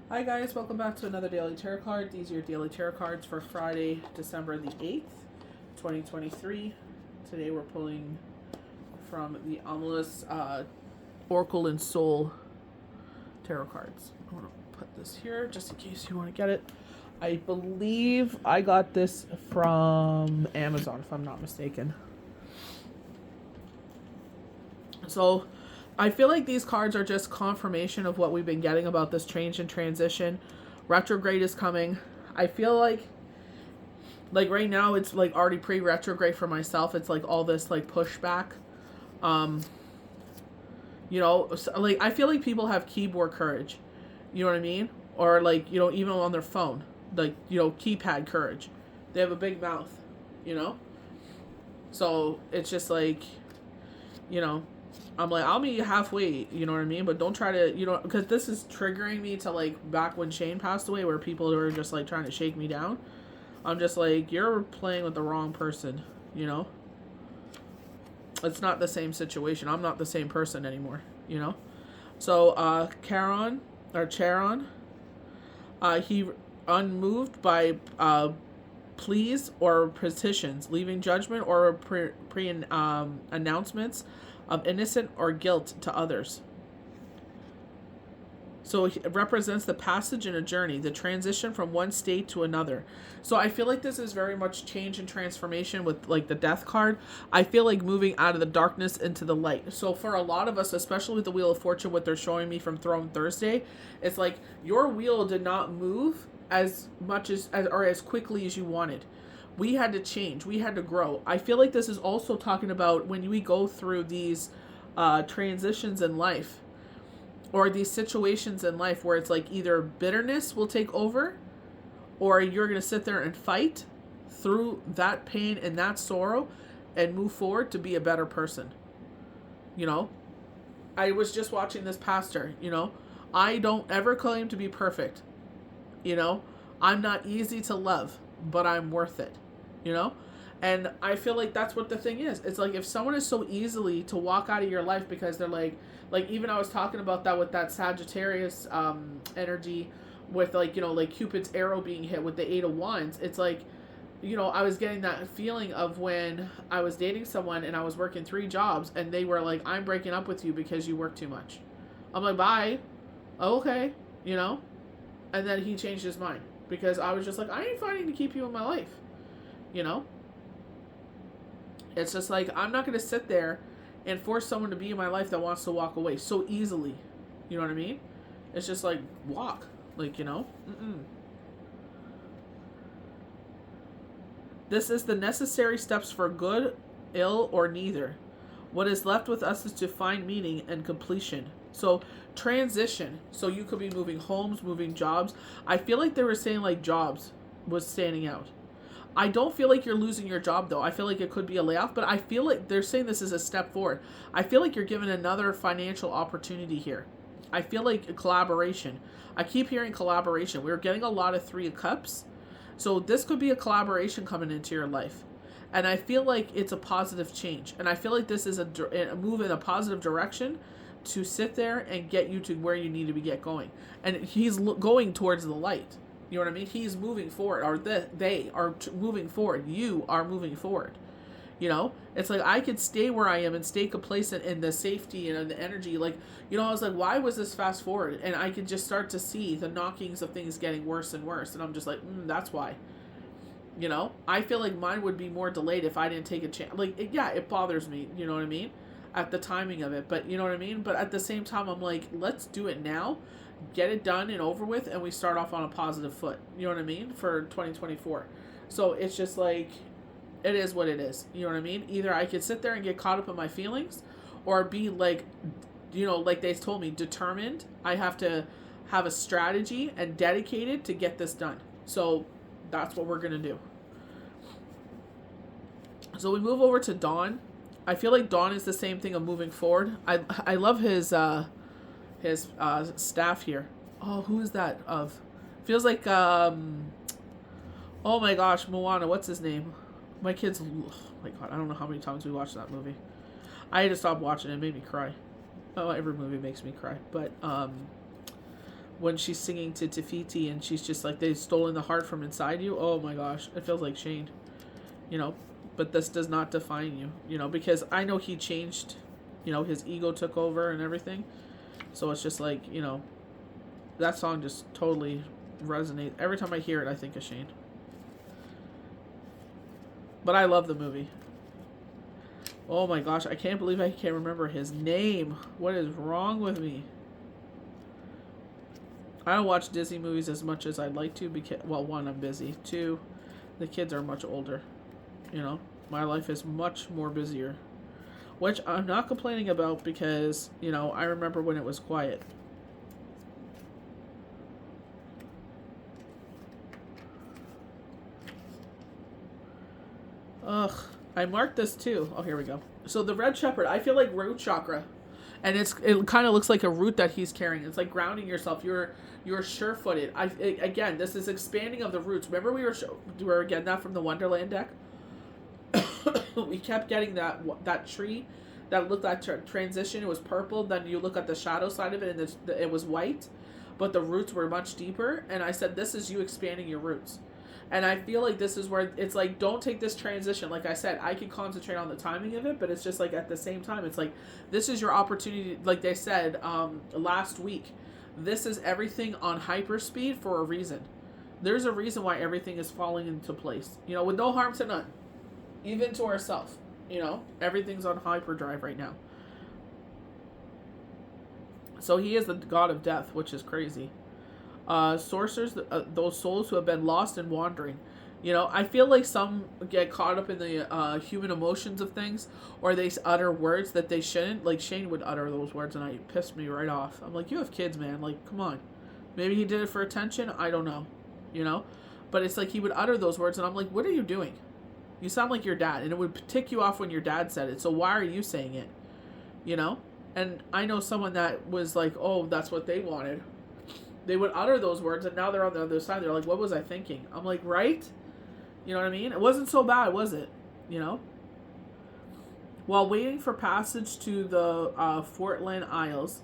Hi guys, welcome back to another daily tarot card. These are your daily tarot cards for Friday, December the 8th, 2023. Today we're pulling from the Ominous Oracle and Soul tarot cards. I want to put this here just in case you want to get it. I believe I got this from Amazon, if I'm not mistaken. So I feel like these cards are just confirmation of what we've been getting about this change and transition. Retrograde is coming. I feel like right now it's like already pre-retrograde for myself. It's like all this like pushback. Like I feel like people have keyboard courage. You know what I mean? Or like, even on their phone, like, keypad courage. They have a big mouth, So it's just like, I'm like, I'll meet you halfway, you know what I mean? But don't try to, because this is triggering me to like back when Shane passed away, where people were just like trying to shake me down. I'm just like, you're playing with the wrong person, It's not the same situation. I'm not the same person anymore, So, Charon, he unmoved by pleas or petitions, leaving judgment or announcements of innocent or guilt to others. So it represents the passage in a journey, the transition from one state to another. So I feel like this is very much change and transformation with like the death card. I feel like moving out of the darkness into the light. So for a lot of us, especially with the Wheel of Fortune, what they're showing me from Throne Thursday, it's like your wheel did not move as much as or as quickly as you wanted. We had to change. We had to grow. I feel like this is also talking about when we go through these transitions in life, or these situations in life where it's like either bitterness will take over, or you're going to sit there and fight through that pain and that sorrow and move forward to be a better person. I was just watching this pastor, I don't ever claim to be perfect. I'm not easy to love, but I'm worth it. And I feel like that's what the thing is. It's like if someone is so easily to walk out of your life because they're like even I was talking about that with that Sagittarius energy with like Cupid's arrow being hit with the 8 of Wands. It's like, I was getting that feeling of when I was dating someone and I was working 3 jobs and they were like, I'm breaking up with you because you work too much. I'm like, bye. Oh, okay. And then he changed his mind because I was just like, I ain't fighting to keep you in my life. It's just like, I'm not going to sit there and force someone to be in my life that wants to walk away so easily. You know what I mean? It's just like, walk. Like, This is the necessary steps for good, ill, or neither. What is left with us is to find meaning and completion. So, transition. So you could be moving homes, moving jobs. I feel like they were saying like jobs was standing out. I don't feel like you're losing your job, though. I feel like it could be a layoff, but I feel like they're saying this is a step forward. I feel like you're given another financial opportunity here. I feel like a collaboration. I keep hearing collaboration. We're getting a lot of 3 of Cups. So this could be a collaboration coming into your life. And I feel like it's a positive change. And I feel like this is a move in a positive direction to sit there and get you to where you need to get going. And he's going towards the light. You know what I mean? He's moving forward, or they are moving forward. You are moving forward. It's like I could stay where I am and stay complacent in the safety and the energy. Like, I was like, why was this fast forward? And I could just start to see the knockings of things getting worse and worse. And I'm just like, that's why. I feel like mine would be more delayed if I didn't take a chance. Like, it bothers me. You know what I mean? At the timing of it. But you know what I mean? But at the same time, I'm like, let's do it now. Get it done and over with, and we start off on a positive foot. You know what I mean? For 2024. So it's just like, it is what it is. You know what I mean? Either I could sit there and get caught up in my feelings, or be like, like they told me, determined. I have to have a strategy and dedicated to get this done. So that's what we're going to do. So we move over to Dawn. I feel like Dawn is the same thing of moving forward. I love his staff here. Oh, who is that of? Feels like, oh my gosh, Moana, what's his name? My kids, oh my god, I don't know how many times we watched that movie. I had to stop watching it. It made me cry. Oh, every movie makes me cry. But when she's singing to Tafiti and she's just like, they've stolen the heart from inside you. Oh my gosh, it feels like Shane, you know. But this does not define you, you know, because I know he changed, you know, his ego took over and everything. So it's just like, you know, that song just totally resonates. Every time I hear it, I think of Shane. But I love the movie. Oh my gosh, I can't believe I can't remember his name. What is wrong with me? I don't watch Disney movies as much as I'd like to because, well, one, I'm busy. Two, the kids are much older. You know, my life is much more busier. Which I'm not complaining about because, you know, I remember when it was quiet. Ugh. I marked this too. Oh, here we go. So the red shepherd, I feel like root chakra. And it kind of looks like a root that he's carrying. It's like grounding yourself. You're sure-footed. Again, this is expanding of the roots. Remember we were getting that from the Wonderland deck? We kept getting that tree that looked like transition. It was purple. Then you look at the shadow side of it, and it was white, but the roots were much deeper. And I said, this is you expanding your roots. And I feel like this is where it's like, don't take this transition. Like I said, I can concentrate on the timing of it, but it's just like at the same time, it's like, this is your opportunity. Like they said last week, this is everything on hyperspeed for a reason. There's a reason why everything is falling into place, you know, with no harm to none. Even to ourselves, you know, everything's on hyperdrive right now. So he is the god of death, which is crazy. Sorcerers, those souls who have been lost and wandering. You know, I feel like some get caught up in the human emotions of things, or they utter words that they shouldn't. Like Shane would utter those words, and it pissed me right off. I'm like, you have kids, man. Like, come on. Maybe he did it for attention. I don't know. You know, but it's like he would utter those words, and I'm like, what are you doing? You sound like your dad, and it would tick you off when your dad said it. So why are you saying it? You know? And I know someone that was like, oh, that's what they wanted. They would utter those words, and now they're on the other side. They're like, what was I thinking? I'm like, right? You know what I mean? It wasn't so bad, was it? You know? While waiting for passage to the Fortland Isles,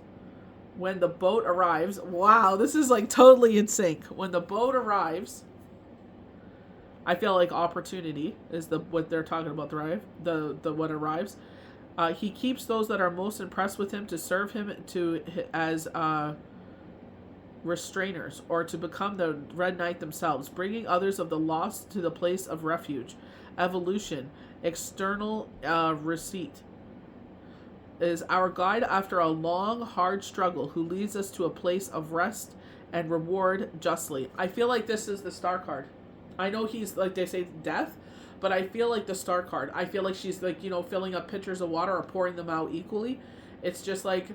when the boat arrives, wow, this is like totally in sync. When the boat arrives, I feel like opportunity is what they're talking about. The what arrives. He keeps those that are most impressed with him to serve him as restrainers, or to become the Red Knight themselves, bringing others of the lost to the place of refuge. Evolution, external receipt, is our guide after a long, hard struggle, who leads us to a place of rest and reward justly. I feel like this is the star card. I know he's, like they say, death, but I feel like the star card. I feel like she's like, you know, filling up pitchers of water or pouring them out equally. It's just like,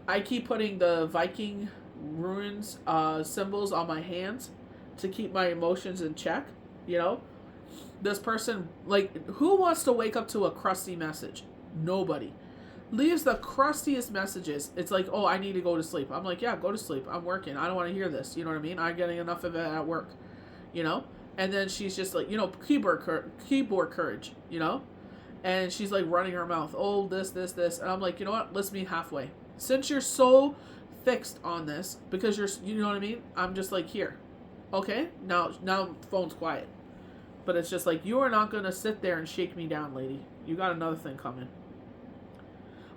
I keep putting the Viking runes symbols on my hands to keep my emotions in check, you know? This person, like, who wants to wake up to a crusty message? Nobody. Leaves the crustiest messages. It's like, oh, I need to go to sleep. I'm like, yeah, go to sleep. I'm working. I don't want to hear this. You know what I mean? I'm getting enough of it at work. You know? And then she's just like, you know, keyboard courage, you know? And she's like running her mouth. Oh, this. And I'm like, you know what? Let's meet halfway. Since you're so fixed on this, because you know what I mean? I'm just like, here. Okay? Now the phone's quiet. But it's just like, you are not going to sit there and shake me down, lady. You got another thing coming.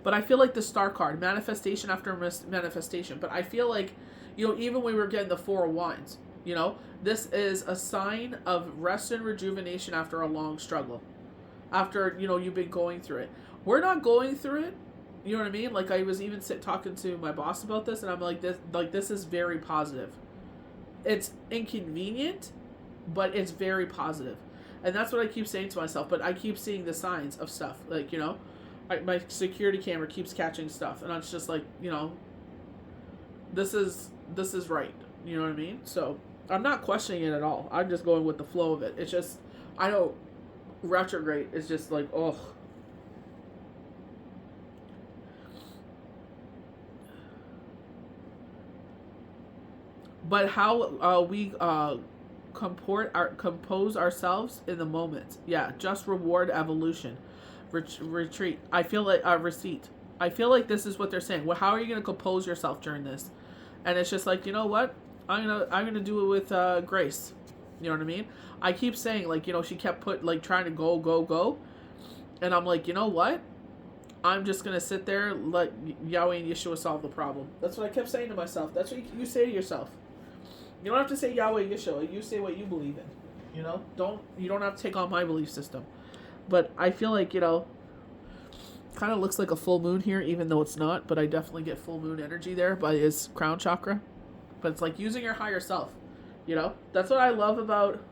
But I feel like the star card, manifestation after manifestation. But I feel like, you know, even when we were getting the Four of Wands, you know, this is a sign of rest and rejuvenation after a long struggle. After, you know, you've been going through it. We're not going through it. You know what I mean? Like, I was even talking to my boss about this, and I'm like, this is very positive. It's inconvenient, but it's very positive. And that's what I keep saying to myself. But I keep seeing the signs of stuff. Like, you know, my security camera keeps catching stuff. And it's just like, you know, this is right. You know what I mean? So I'm not questioning it at all. I'm just going with the flow of it. It's just, I know retrograde is just like, oh. But how we compose ourselves in the moment. Yeah, just reward evolution. Retreat. I feel like receipt. I feel like this is what they're saying. Well, how are you going to compose yourself during this? And it's just like, you know what? I'm gonna do it with grace. You know what I mean? I keep saying, like, she kept trying to go, and I'm like, you know what? I'm just gonna sit there, let Yahweh and Yeshua solve the problem. That's what I kept saying to myself. That's what you say to yourself. You don't have to say Yahweh, Yeshua. You say what you believe in. You don't have to take on my belief system. But I feel like, kind of looks like a full moon here, even though it's not. But I definitely get full moon energy there by his crown chakra. But it's like using your higher self. That's what I love about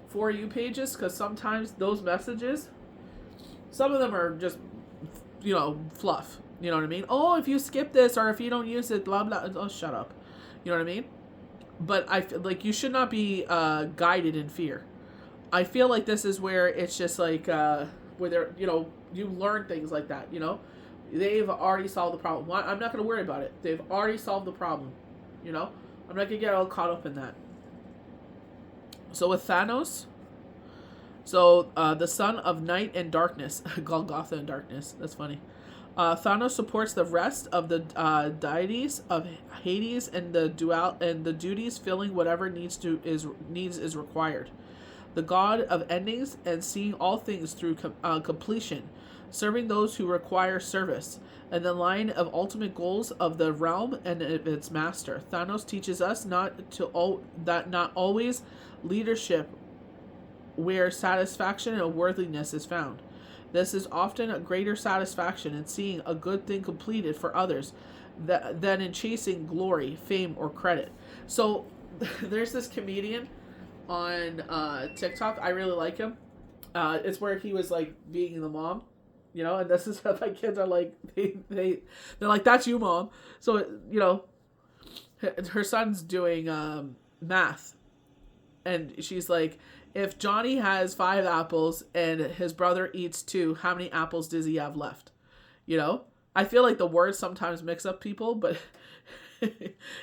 For You pages, because sometimes those messages, some of them are just, fluff. You know what I mean? Oh, if you skip this, or if you don't use it, blah, blah. Oh, shut up. You know what I mean? But I feel like you should not be guided in fear. I feel like this is where it's just like, where they're, you learn things like that, They've already solved the problem. I'm not going to worry about it. They've already solved the problem, I'm not going to get all caught up in that. So with Thanos, the son of night and darkness, Golgotha and darkness, that's funny. Thanos supports the rest of the deities of Hades and the duties filling whatever needs is required. The God of endings and seeing all things through completion, serving those who require service, and the line of ultimate goals of the realm and its master. Thanos teaches us that not always leadership where satisfaction and worthiness is found. This is often a greater satisfaction in seeing a good thing completed for others than in chasing glory, fame, or credit. So there's this comedian on TikTok. I really like him. It's where he was like being the mom, and this is what my kids are like. They're like, that's you, mom. So, her son's doing math, and she's like, if Johnny has 5 apples and his brother eats 2, how many apples does he have left? I feel like the words sometimes mix up people, but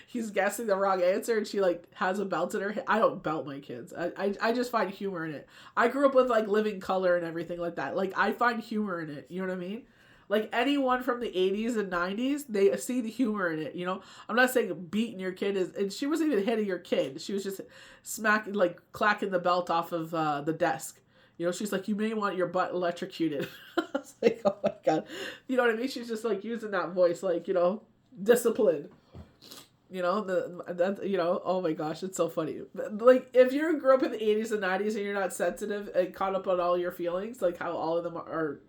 he's guessing the wrong answer, and she has a belt in her head. I don't belt my kids. I just find humor in it. I grew up with Living Color and everything like that. I find humor in it. You know what I mean? Anyone from the 80s and 90s, they see the humor in it, I'm not saying beating your kid is, and she wasn't even hitting your kid. She was just smacking, clacking the belt off of the desk. She's like, you may want your butt electrocuted. I was like, oh my God. You know what I mean? She's just using that voice, discipline. Oh my gosh, it's so funny. If you grew up in the 80s and 90s and you're not sensitive and caught up on all your feelings, how all of them are,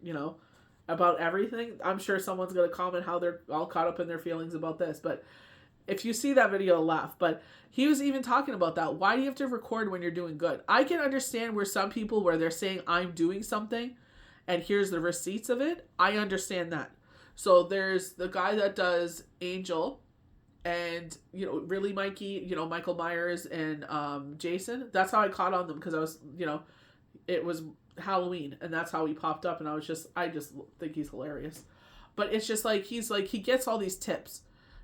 about everything, I'm sure someone's going to comment how they're all caught up in their feelings about this. But if you see that video, laugh. But he was even talking about that. Why do you have to record when you're doing good? I can understand where some people, where they're saying, I'm doing something, and here's the receipts of it. I understand that. So there's the guy that does Angel, and, really Mikey, Michael Myers and Jason. That's how I caught on them, because I was, it was Halloween, and that's how he popped up, and I just think he's hilarious. But it's just he gets all these tips,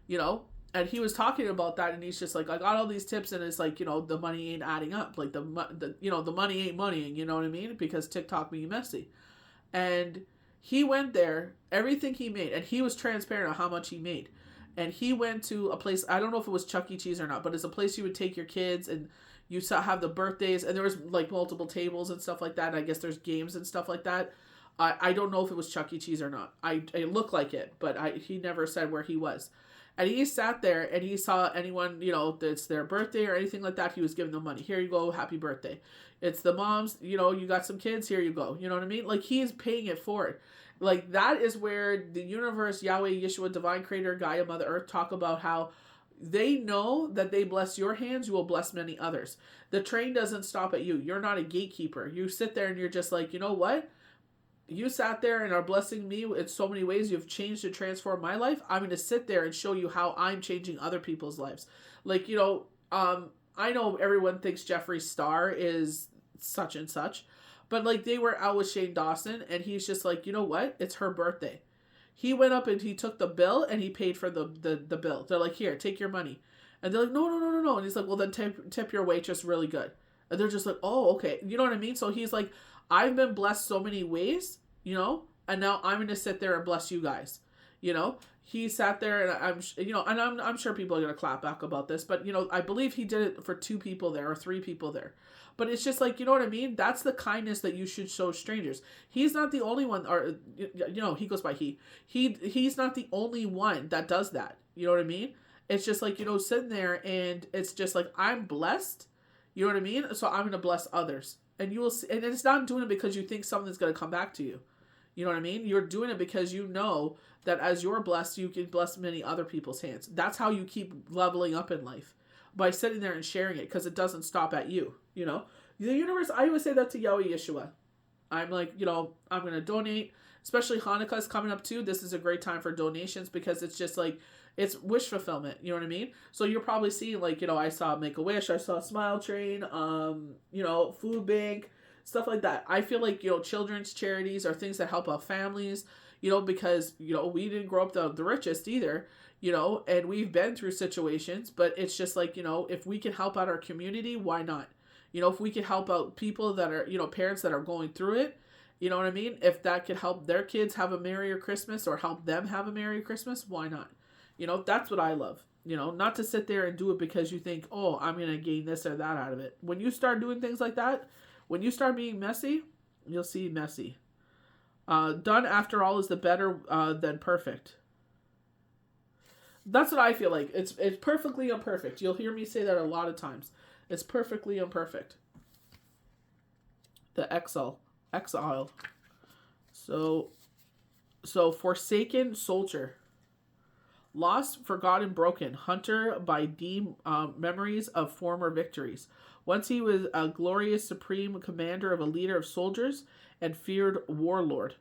and he was talking about that, and he's just I got all these tips, and it's the money ain't adding up, the money ain't moneying, you know what I mean, because TikTok being messy. And he went there, everything he made, and he was transparent on how much he made. And he went to a place, I don't know if it was Chuck E. Cheese or not, but it's a place you would take your kids, and you have the birthdays, and there was multiple tables and stuff like that. And I guess there's games and stuff like that. I don't know if it was Chuck E. Cheese or not. It looked like it, but he never said where he was. And he sat there, and he saw anyone, that's their birthday or anything like that, he was giving them money. Here you go, happy birthday. It's the moms, you got some kids, here you go. You know what I mean? He's paying it forward. That is where the universe, Yahweh, Yeshua, divine creator, Gaia, Mother Earth, talk about how they know that they bless your hands, you will bless many others. The train doesn't stop at you. You're not a gatekeeper. You sit there and you're just you know what? You sat there and are blessing me in so many ways. You've changed and transformed my life. I'm going to sit there and show you how I'm changing other people's lives. I know everyone thinks Jeffree Star is such and such, but they were out with Shane Dawson, and he's just you know what? It's her birthday. He went up and he took the bill and he paid for the bill. They're like, here, take your money. And they're like, no. And he's like, well, then tip your waitress really good. And they're just like, oh, okay. You know what I mean? So he's like, I've been blessed so many ways, and now I'm going to sit there and bless you guys, he sat there, and I'm sure people are gonna clap back about this, but I believe he did it for 2 people there or 3 people there. But it's just like, you know what I mean? That's the kindness that you should show strangers. He's not the only one, or he goes by he. He's not the only one that does that. You know what I mean? It's just like, sitting there, and it's just like, I'm blessed. You know what I mean? So I'm gonna bless others, and you will see. And it's not doing it because you think something's gonna come back to you. You know what I mean? You're doing it because you know that as you're blessed, you can bless many other people's hands. That's how you keep leveling up in life, by sitting there and sharing it, because it doesn't stop at you. The universe, I always say that to Yahweh Yeshua. I'm like, I'm going to donate, especially Hanukkah is coming up too. This is a great time for donations, because it's just like, it's wish fulfillment. You know what I mean? So you're probably seeing, like, I saw Make-A-Wish, I saw Smile Train, Food Bank, stuff like that. I feel like, children's charities are things that help out families, because, we didn't grow up the richest either, and we've been through situations, but it's just like, if we can help out our community, why not? If we can help out people that are, parents that are going through it, you know what I mean? If that could help their kids have a merrier Christmas, or help them have a merry Christmas, why not? That's what I love. Not to sit there and do it because you think, oh, I'm going to gain this or that out of it. When you start doing things like that, when you start being messy, you'll see messy. Done after all is the better than perfect. That's what I feel like. It's perfectly imperfect. You'll hear me say that a lot of times. It's perfectly imperfect. The exile. So forsaken soldier. Lost, forgotten, broken. Hunter by deep memories of former victories. Once he was a glorious supreme commander of a leader of soldiers and feared warlord.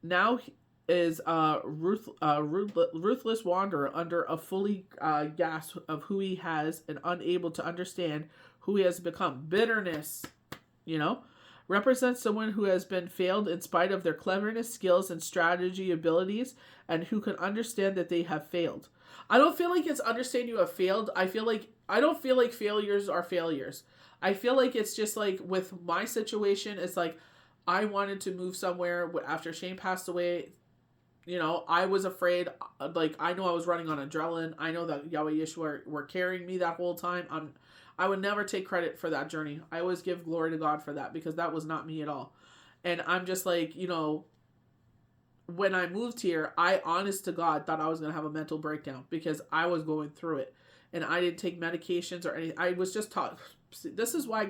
Now is a ruthless wanderer under a fully gasp of who he has and unable to understand who he has become. Bitterness, represents someone who has been failed in spite of their cleverness, skills, and strategy abilities, and who can understand that they have failed. I don't feel like it's understand you have failed. I don't feel like failures are failures. I feel like it's just like with my situation, it's like I wanted to move somewhere after Shane passed away. I was afraid. Like, I know I was running on adrenaline. I know that Yahweh Yeshua were carrying me that whole time. I would never take credit for that journey. I always give glory to God for that, because that was not me at all. And I'm just like, when I moved here, I honest to God thought I was going to have a mental breakdown, because I was going through it. And I didn't take medications or anything. I was just taught. This is why,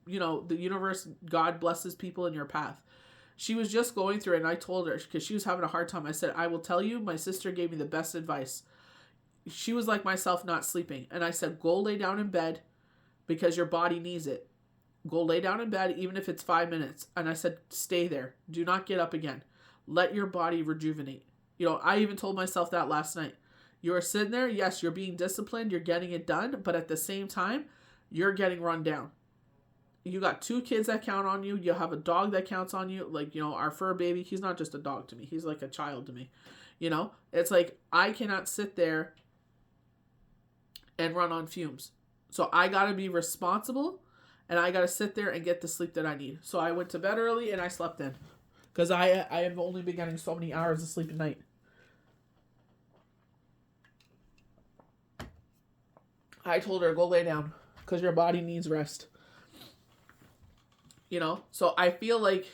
the universe, God blesses people in your path. She was just going through it, and I told her, because she was having a hard time. I said, I will tell you, my sister gave me the best advice. She was like myself, not sleeping. And I said, go lay down in bed, because your body needs it. Go lay down in bed, even if it's 5 minutes. And I said, stay there. Do not get up again. Let your body rejuvenate. I even told myself that last night. You're sitting there. Yes, you're being disciplined. You're getting it done. But at the same time, you're getting run down. You got 2 kids that count on you. You have a dog that counts on you. Like, our fur baby, he's not just a dog to me. He's like a child to me. It's like, I cannot sit there and run on fumes. So I got to be responsible, and I got to sit there and get the sleep that I need. So I went to bed early, and I slept in, because I have only been getting so many hours of sleep a night. I told her, go lay down, because your body needs rest. So I feel like,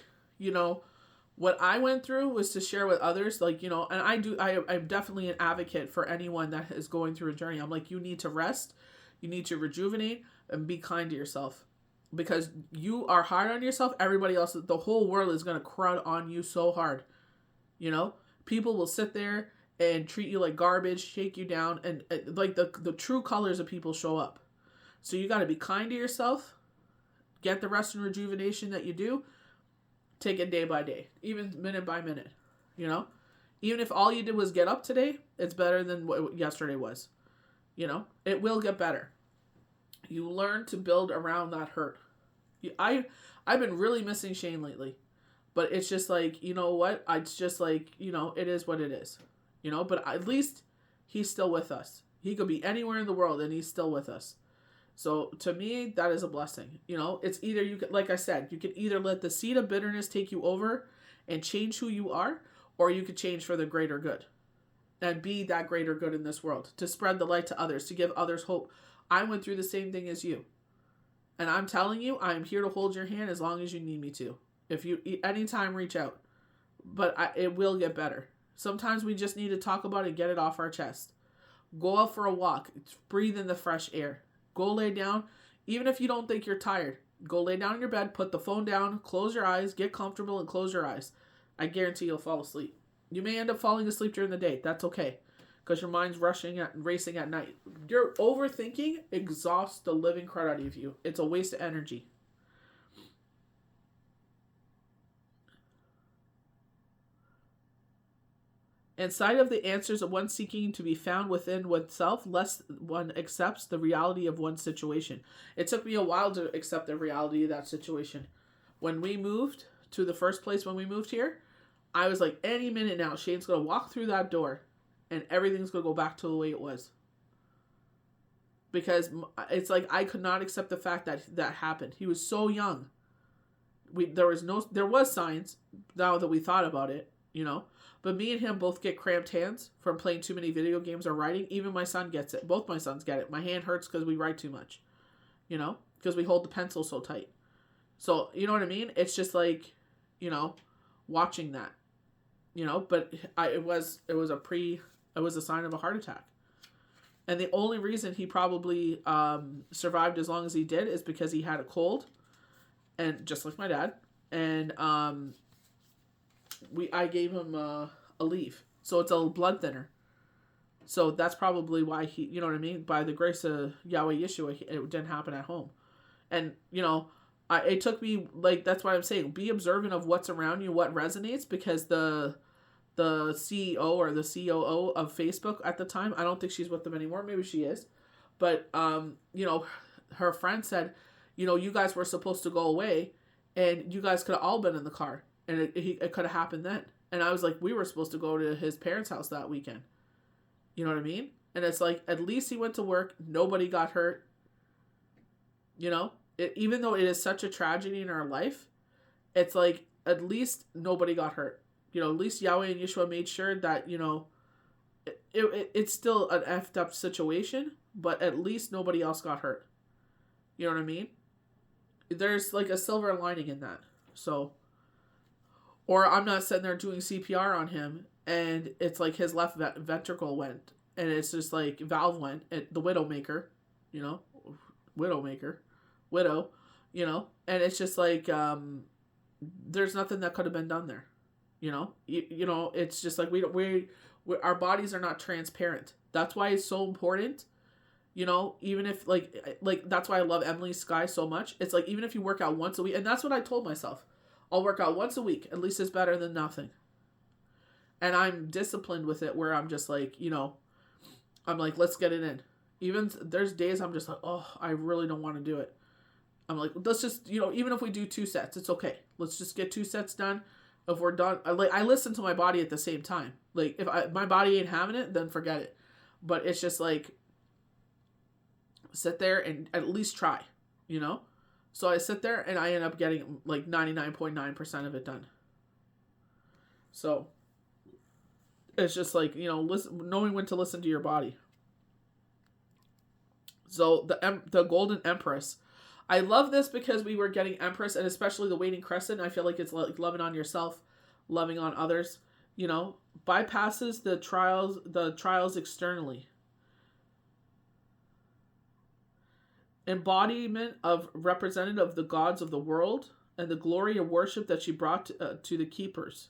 what I went through was to share with others, like, and I'm definitely an advocate for anyone that is going through a journey. I'm like, you need to rest, you need to rejuvenate, and be kind to yourself, because you are hard on yourself. Everybody else, the whole world is going to crowd on you so hard. People will sit there and treat you like garbage, shake you down, and like the true colors of people show up. So you got to be kind to yourself. Get the rest and rejuvenation that you do. Take it day by day, even minute by minute. Even if all you did was get up today, it's better than what yesterday was. It will get better. You learn to build around that hurt. I've been really missing Shane lately, but it's just like, what? It's just like, it is what it is. But at least he's still with us. He could be anywhere in the world, and he's still with us. So to me, that is a blessing. It's either you could, like I said, you could either let the seed of bitterness take you over and change who you are, or you could change for the greater good. and be that greater good in this world, to spread the light to others, to give others hope. I went through the same thing as you. And I'm telling you, I am here to hold your hand as long as you need me to. If you anytime, reach out. But it will get better. Sometimes we just need to talk about it and get it off our chest. Go out for a walk. Breathe in the fresh air. Go lay down. Even if you don't think you're tired, go lay down in your bed, put the phone down, close your eyes, get comfortable, and close your eyes. I guarantee you'll fall asleep. You may end up falling asleep during the day. That's okay, because your mind's racing at night. Your overthinking exhausts the living crud out of you. It's a waste of energy. In sight of the answers of one seeking to be found within oneself, lest one accepts the reality of one's situation. It took me a while to accept the reality of that situation. When we moved to the first place, when we moved here, I was like, any minute now, Shane's going to walk through that door and everything's going to go back to the way it was. Because it's like I could not accept the fact that that happened. He was so young. There was signs now that we thought about it, you know. But me and him both get cramped hands from playing too many video games or writing. Even my son gets it. Both my sons get it. My hand hurts because we write too much, you know, because we hold the pencil so tight. So, you know what I mean? It's just like, you know, watching that, you know, but it was a sign of a heart attack. And the only reason he probably survived as long as he did is because he had a cold, and just like my dad, and I gave him a leaf, so it's a blood thinner. So that's probably why he, you know what I mean. By the grace of Yahweh Yeshua, it didn't happen at home, and you know, it took me like that's why I'm saying be observant of what's around you, what resonates, because the CEO or the COO of Facebook at the time, I don't think she's with them anymore. Maybe she is, but you know, her friend said, you know, you guys were supposed to go away, and you guys could have all been in the car. And it could have happened then. And I was like, we were supposed to go to his parents' house that weekend. You know what I mean? And it's like, at least he went to work. Nobody got hurt. You know? Even though it is such a tragedy in our life, it's like, at least nobody got hurt. You know, at least Yahweh and Yeshua made sure that, you know, it's still an effed up situation, but at least nobody else got hurt. You know what I mean? There's like a silver lining in that. So... Or I'm not sitting there doing CPR on him, and it's like his left ventricle went, and it's just like valve went, the widowmaker, you know, widow, you know, and it's just like there's nothing that could have been done there, you know, you know, it's just like we our bodies are not transparent. That's why it's so important, you know, even if like that's why I love Emily Sky so much. It's like even if you work out once a week, and that's what I told myself. I'll work out once a week. At least it's better than nothing. And I'm disciplined with it where I'm just like, you know, I'm like, let's get it in. Even there's days I'm just like, oh, I really don't want to do it. I'm like, let's just, you know, even if we do 2 sets, it's okay. Let's just get 2 sets done. If we're done, I listen to my body at the same time. Like if my body ain't having it, then forget it. But it's just like, sit there and at least try, you know? So I sit there and I end up getting like 99.9% of it done. So it's just like, you know, knowing when to listen to your body. So the Golden Empress. I love this because we were getting Empress, and especially the Waning Crescent. I feel like it's like loving on yourself, loving on others, you know, bypasses the trials externally. Embodiment of representative of the gods of the world and the glory of worship that she brought to the keepers.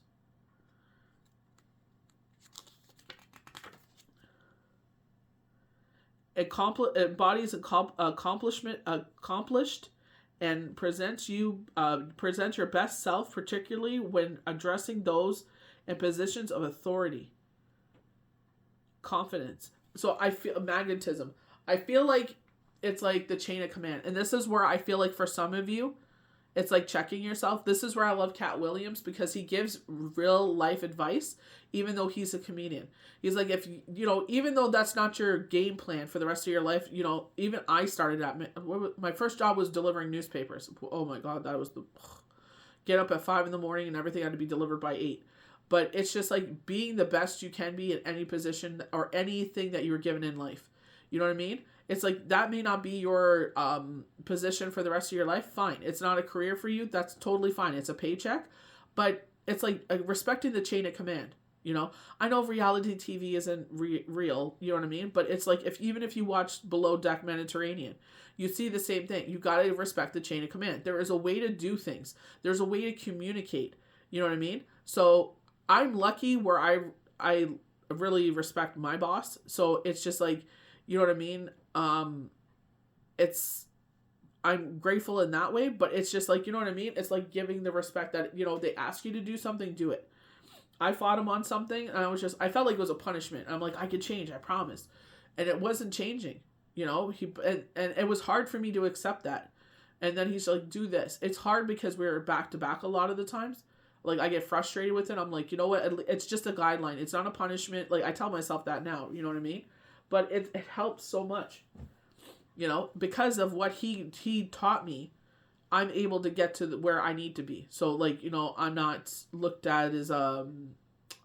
Embodies accomplishment accomplished and presents your best self, particularly when addressing those in positions of authority. Confidence. So I feel magnetism. I feel like it's like the chain of command. And this is where I feel like for some of you, it's like checking yourself. This is where I love Cat Williams because he gives real life advice, even though he's a comedian. He's like, if you know, even though that's not your game plan for the rest of your life, you know, even I started my first job was delivering newspapers. Oh my God, that was get up at 5 a.m. and everything had to be delivered by 8. But it's just like being the best you can be in any position or anything that you're given in life. You know what I mean? It's like that may not be your position for the rest of your life. Fine. It's not a career for you. That's totally fine. It's a paycheck. But it's like respecting the chain of command. You know, I know reality TV isn't real, you know what I mean? But it's like even if you watch Below Deck Mediterranean, you see the same thing. You got to respect the chain of command. There is a way to do things. There's a way to communicate. You know what I mean? So I'm lucky where I really respect my boss. So it's just like, you know what I mean? I'm grateful in that way, but it's just like, you know what I mean? It's like giving the respect that, you know, they ask you to do something, do it. I fought him on something, and I felt like it was a punishment. I'm like, I could change, I promise. And it wasn't changing, you know? And it was hard for me to accept that. And then he's like, do this. It's hard because we're back to back a lot of the times. Like, I get frustrated with it. I'm like, you know what? It's just a guideline. It's not a punishment. Like, I tell myself that now, you know what I mean? But it helps so much, you know? Because of what he taught me, I'm able to get to where I need to be. So, like, you know, I'm not looked at as a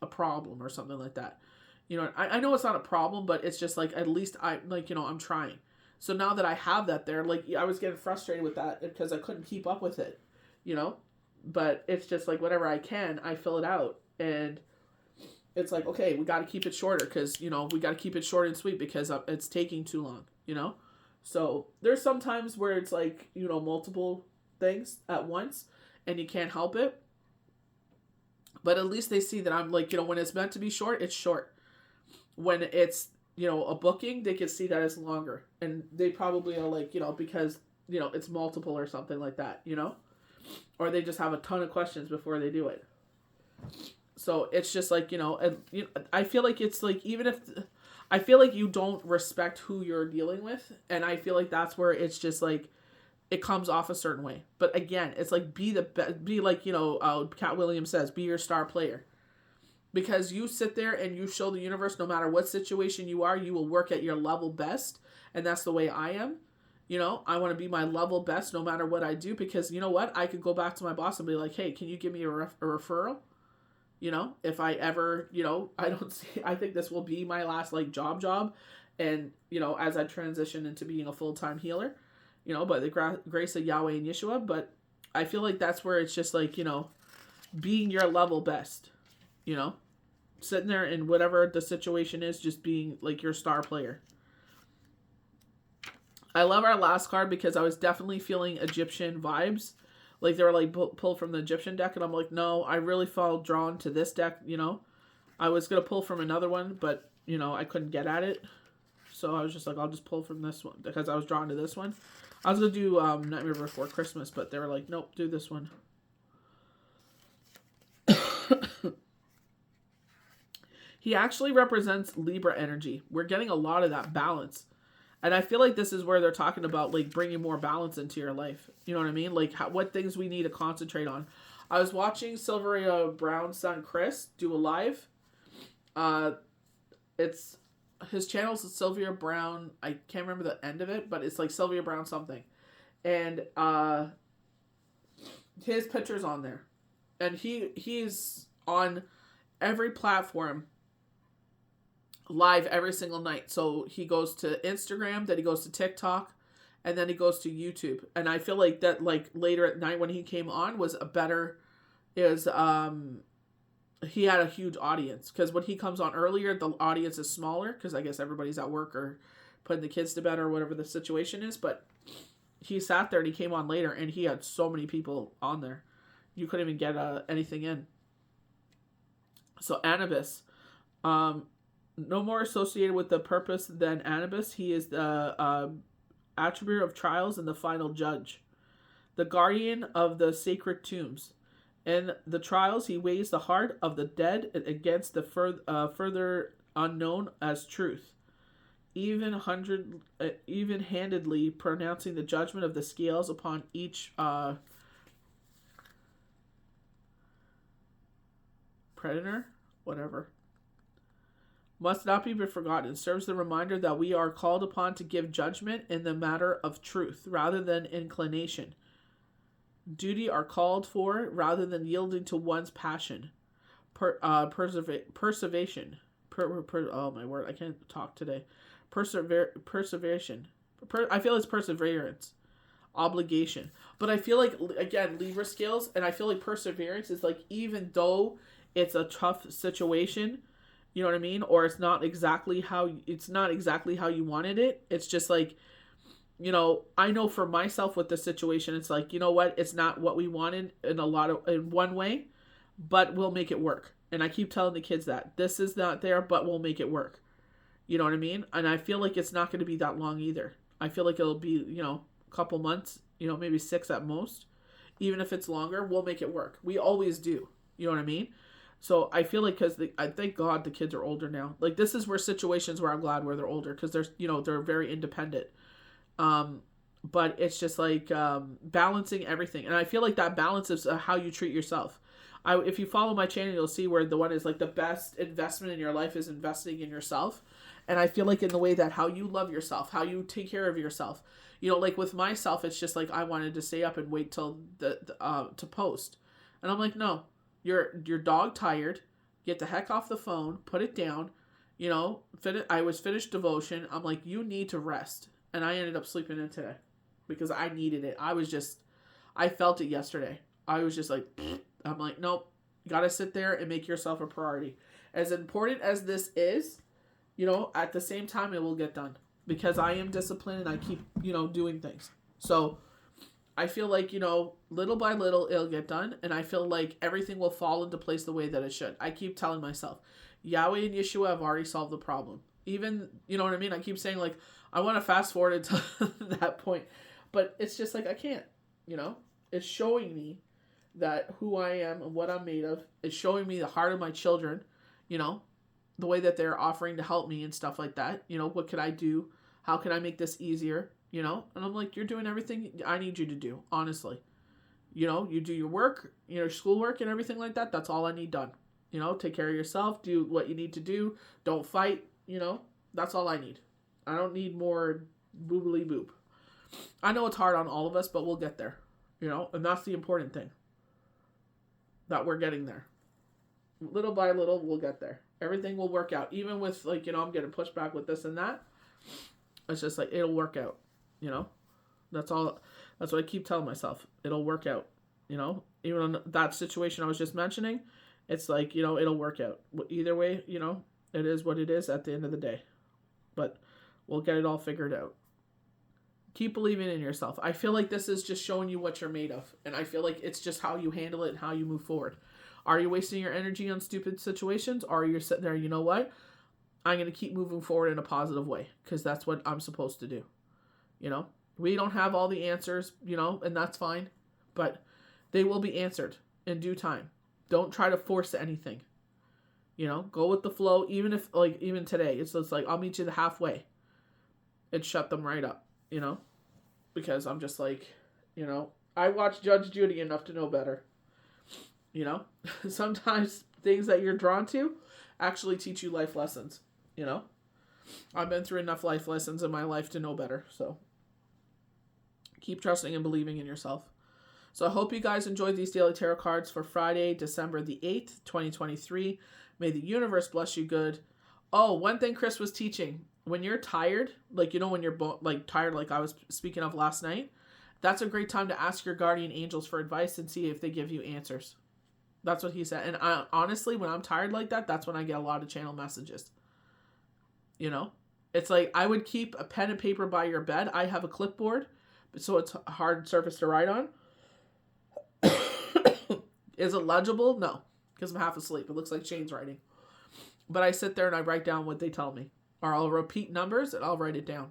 problem or something like that. You know, I know it's not a problem, but it's just like, at least I'm trying. So now that I have that there, like, I was getting frustrated with that because I couldn't keep up with it, you know? But it's just like, whenever I can, I fill it out. And it's like, okay, we got to keep it shorter because, you know, we got to keep it short and sweet because it's taking too long, you know? So there's some times where it's like, you know, multiple things at once and you can't help it, but at least they see that I'm like, you know, when it's meant to be short, it's short. When it's, you know, a booking, they can see that it's longer, and they probably are like, you know, because, you know, it's multiple or something like that, you know, or they just have a ton of questions before they do it. So it's just like, you know, and you know, I feel like it's like, even if I feel like you don't respect who you're dealing with, and I feel like that's where it's just like it comes off a certain way. But again, it's like be like, you know, Cat Williams says, be your star player. Because you sit there and you show the universe, no matter what situation you are, you will work at your level best. And that's the way I am. You know, I want to be my level best no matter what I do, because you know what? I could go back to my boss and be like, hey, can you give me a referral? You know, if I ever, you know, I think this will be my last like job. And, you know, as I transition into being a full-time healer, you know, by the grace of Yahweh and Yeshua. But I feel like that's where it's just like, you know, being your level best, you know, sitting there in whatever the situation is, just being like your star player. I love our last card because I was definitely feeling Egyptian vibes. Like they were like pulled from the Egyptian deck, and I'm like, no, I really felt drawn to this deck, you know. I was going to pull from another one, but, you know, I couldn't get at it. So I was just like, I'll just pull from this one because I was drawn to this one. I was going to do Nightmare Before Christmas, but they were like, nope, do this one. He actually represents Libra energy. We're getting a lot of that balance. And I feel like this is where they're talking about, like, bringing more balance into your life. You know what I mean? Like, what things we need to concentrate on. I was watching Sylvia Brown's son, Chris, do a live. His channel's Sylvia Brown. I can't remember the end of it, but it's like Sylvia Brown something. And his picture's on there. And he's on every platform live every single night. So he goes to Instagram, then he goes to TikTok, and then he goes to YouTube. And I feel like that, like, later at night when he came on was he had a huge audience, because when he comes on earlier, the audience is smaller because I guess everybody's at work or putting the kids to bed or whatever the situation is. But he sat there and he came on later, and he had so many people on there, you couldn't even get anything in. So Anubis, no more associated with the purpose than Anubis. He is the attribute of trials and the final judge, the guardian of the sacred tombs. In the trials, he weighs the heart of the dead against the further unknown as truth, even-handedly pronouncing the judgment of the scales upon each predator, whatever. Must not be forgotten. Serves the reminder that we are called upon to give judgment in the matter of truth rather than inclination. Duty are called for rather than yielding to one's passion. Perseveration. Oh my word, I can't talk today. Perseveration. I feel it's perseverance. Obligation. But I feel like, again, Libra scales, and I feel like perseverance is like, even though it's a tough situation, you know what I mean? Or it's not exactly how you wanted it. It's just like, you know, I know for myself with this situation, it's like, you know what? It's not what we wanted in one way, but we'll make it work. And I keep telling the kids that this is not there, but we'll make it work. You know what I mean? And I feel like it's not going to be that long either. I feel like it'll be, you know, a couple months, you know, maybe 6 at most. Even if it's longer, we'll make it work. We always do. You know what I mean? So I feel like, I thank God the kids are older now. Like, this is where situations where I'm glad where they're older, because they're, you know, they're very independent. But it's just like balancing everything. And I feel like that balance is how you treat yourself. If you follow my channel, you'll see where the one is like the best investment in your life is investing in yourself. And I feel like in the way that how you love yourself, how you take care of yourself, you know, like with myself, it's just like I wanted to stay up and wait till to post. And I'm like, no, you're dog tired. Get the heck off the phone, put it down. You know, I was finished devotion. I'm like, you need to rest. And I ended up sleeping in today because I needed it. I felt it yesterday. I was just like, I'm like, nope, you got to sit there and make yourself a priority. As important as this is, you know, at the same time, it will get done because I am disciplined and I keep, you know, doing things. So I feel like, you know, little by little, it'll get done. And I feel like everything will fall into place the way that it should. I keep telling myself, Yahweh and Yeshua have already solved the problem. Even, you know what I mean? I keep saying, like, I want to fast forward it to that point. But it's just like, I can't, you know? It's showing me that who I am and what I'm made of. It's showing me the heart of my children, you know? The way that they're offering to help me and stuff like that. You know, what could I do? How can I make this easier? You know? And I'm like, you're doing everything I need you to do, honestly. You know, you do your work, you know, schoolwork and everything like that. That's all I need done. You know, take care of yourself. Do what you need to do. Don't fight. You know, that's all I need. I don't need more boobly boop. I know it's hard on all of us, but we'll get there. You know, and that's the important thing. That we're getting there. Little by little, we'll get there. Everything will work out. Even with, like, you know, I'm getting pushed back with this and that. It's just like, it'll work out. You know? That's all. That's what I keep telling myself. It'll work out. You know? Even on that situation I was just mentioning, it's like, you know, it'll work out. Either way, you know, it is what it is at the end of the day. But we'll get it all figured out. Keep believing in yourself. I feel like this is just showing you what you're made of. And I feel like it's just how you handle it and how you move forward. Are you wasting your energy on stupid situations? Or are you sitting there, you know what? I'm going to keep moving forward in a positive way. Because that's what I'm supposed to do. You know? We don't have all the answers, you know, and that's fine. But they will be answered in due time. Don't try to force anything. You know, go with the flow. Even if, like, even today, it's like, I'll meet you the halfway. It shut them right up, you know? Because I'm just like, you know, I watch Judge Judy enough to know better. You know? Sometimes things that you're drawn to actually teach you life lessons, you know? I've been through enough life lessons in my life to know better, so keep trusting and believing in yourself. So I hope you guys enjoyed these daily tarot cards for Friday, December the 8th, 2023. May the universe bless you good. Oh, one thing Chris was teaching. When you're tired, like, you know, when you're tired, like I was speaking of last night, that's a great time to ask your guardian angels for advice and see if they give you answers. That's what he said. And honestly, when I'm tired like that, that's when I get a lot of channel messages. You know? It's like I would keep a pen and paper by your bed. I have a clipboard, so it's a hard surface to write on. Is it legible? No, because I'm half asleep. It looks like Shane's writing. But I sit there and I write down what they tell me. Or I'll repeat numbers and I'll write it down.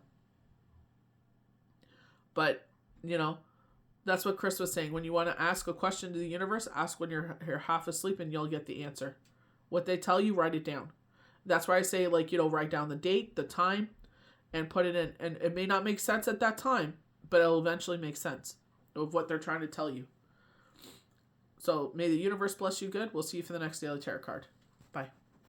But, you know, that's what Chris was saying. When you want to ask a question to the universe, ask when you're half asleep and you'll get the answer. What they tell you, write it down. That's why I say, like, you know, write down the date, the time, and put it in. And it may not make sense at that time, but it'll eventually make sense of what they're trying to tell you. So may the universe bless you good. We'll see you for the next daily tarot card. Bye.